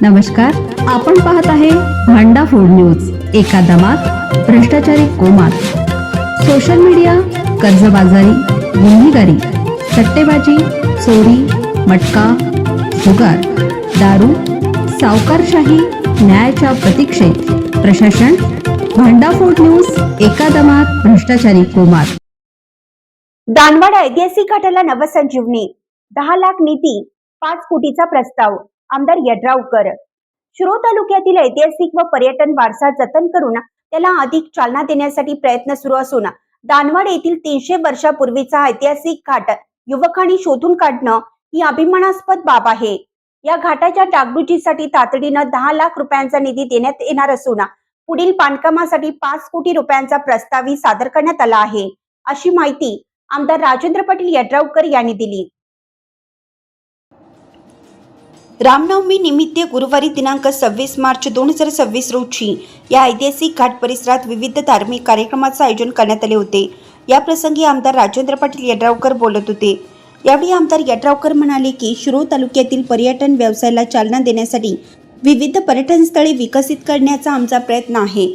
नमस्कार, आपण पाहत आहे भांडा फूड न्यूज। एका दमात भ्रष्टाचारी कोमात, सोशल मीडिया, कर्जबाजारी, गुन्हेगारी, सट्टेबाजी, चोरी, मटका, जुगार, दारू, सावकारशाही, न्यायाच्या प्रतीक्षेत प्रशासन। भांडा फूड न्यूज, एका दमात भ्रष्टाचारी कोमात। दानवाड ऐतिहासिक घाटाला नवसंजीवनी, 10 लाख निधी, 5 कोटीचा प्रस्ताव। आमदार यड्रावकर। शिरोळ तालुक्यातील ऐतिहासिक व पर्यटन वारसा जतन करून त्याला अधिक चालना देण्यासाठी प्रयत्न सुरू असून दानवाड येथील 300 वर्षापूर्वीचा ऐतिहासिक घाट युवकांनी शोधून काढणं ही अभिमानास्पद बाब आहे। या घाटाच्या डागडुजीसाठी तातडीनं 10 लाख रुपयांचा निधी देण्यात येणार असून पुढील बांधकामासाठी 5 कोटी रुपयांचा प्रस्तावही सादर करण्यात आला आहे, अशी माहिती आमदार राजेंद्र पाटील यड्रावकर यांनी दिली। रामनवमी निमित्त गुरुवारी दिनांक 26 मार्च 2026 रोजी या ऐतिहासिक घाट परिसरात विविध धार्मिक कार्यक्रमाचे आयोजन करण्यात आले होते। या प्रसंगी आमदार राजेंद्र पाटील यड्रावकर बोलत होते। यावेळी आमदार यड्रावकर म्हणाले की शिरोळ तालुक्यातील पर्यटन व्यवसायाला चालना देण्यासाठी विविध पर्यटन स्थळे विकसित करण्याचा आमचा प्रयत्न आहे।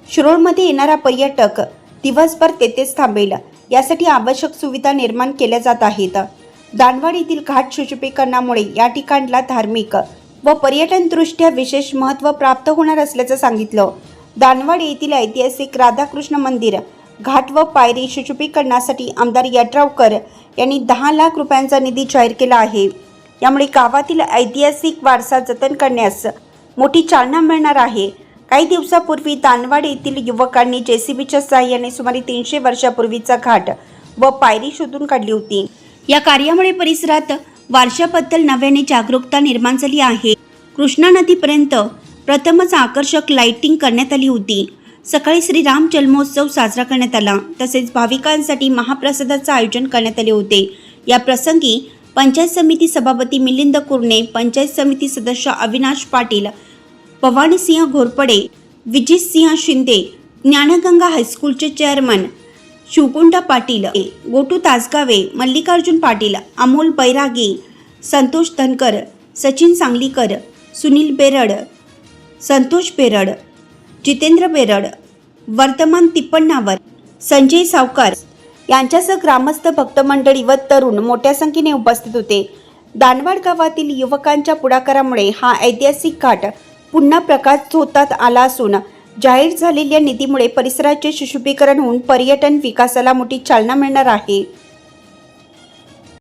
शिरोळमध्ये येणारा पर्यटक दिवसभर तेथेच थांबेल, यासाठी आवश्यक सुविधा निर्माण केल्या जात आहेत। दानवाड येथील घाट सुशोभीकरणामुळे या ठिकाणला धार्मिक व पर्यटन दृष्ट्या विशेष महत्त्व प्राप्त होणार असल्याचं सांगितलं। दानवाड येथील ऐतिहासिक राधाकृष्ण मंदिर घाट व पायरी सुशोभीकरणासाठी आमदार यड्रावकर यांनी 10 लाख रुपयांचा निधी जाहीर केला आहे। यामुळे गावातील ऐतिहासिक वारसा जतन करण्यास मोठी चालना मिळणार आहे। काही दिवसापूर्वी दानवाड येथील युवकांनी जेसीबीच्या सहाय्याने सुमारे 300 वर्षापूर्वीचा घाट व पायरी शोधून काढली होती। या कार्यामुळे परिसरात वारशाबद्दल नव्याने जागरूकता निर्माण झाली आहे। कृष्णा नदीपर्यंत प्रथमच आकर्षक लाइटिंग करण्यात आली होती। सकाळी श्रीराम जन्मोत्सव साजरा करण्यात आला, तसेच भाविकांसाठी महाप्रसादाचे आयोजन करण्यात आले होते। या प्रसंगी पंचायत समिती सभापती मिलिंद कुर्णे, पंचायत समिती सदस्य अविनाश पाटील, भवानीसिंह घोरपडे, विजितसिंह शिंदे, ज्ञानगंगा हायस्कूलचे चेअरमन शिवकुंड पाटील, गोटू तासगावे, मल्लिकार्जुन पाटील, अमोल बैरागी, संतोष धनकर, सचिन सांगलीकर, सुनील बेरड, संतोष बेरड, जितेंद्र बेरड, वर्तमान तिप्पण्णावर, संजय सावकार यांच्यासह ग्रामस्थ, भक्त मंडळी व तरुण मोठ्या संख्येने उपस्थित होते। दानवाड गावातील युवकांच्या पुढाकारामुळे हा ऐतिहासिक घाट पुन्हा प्रकाशझोतात आला असून जाहीर झालेल्या निधीमुळे परिसराचे सुशोभीकरण होऊन पर्यटन विकासाला मोठी चालना मिळणार आहे।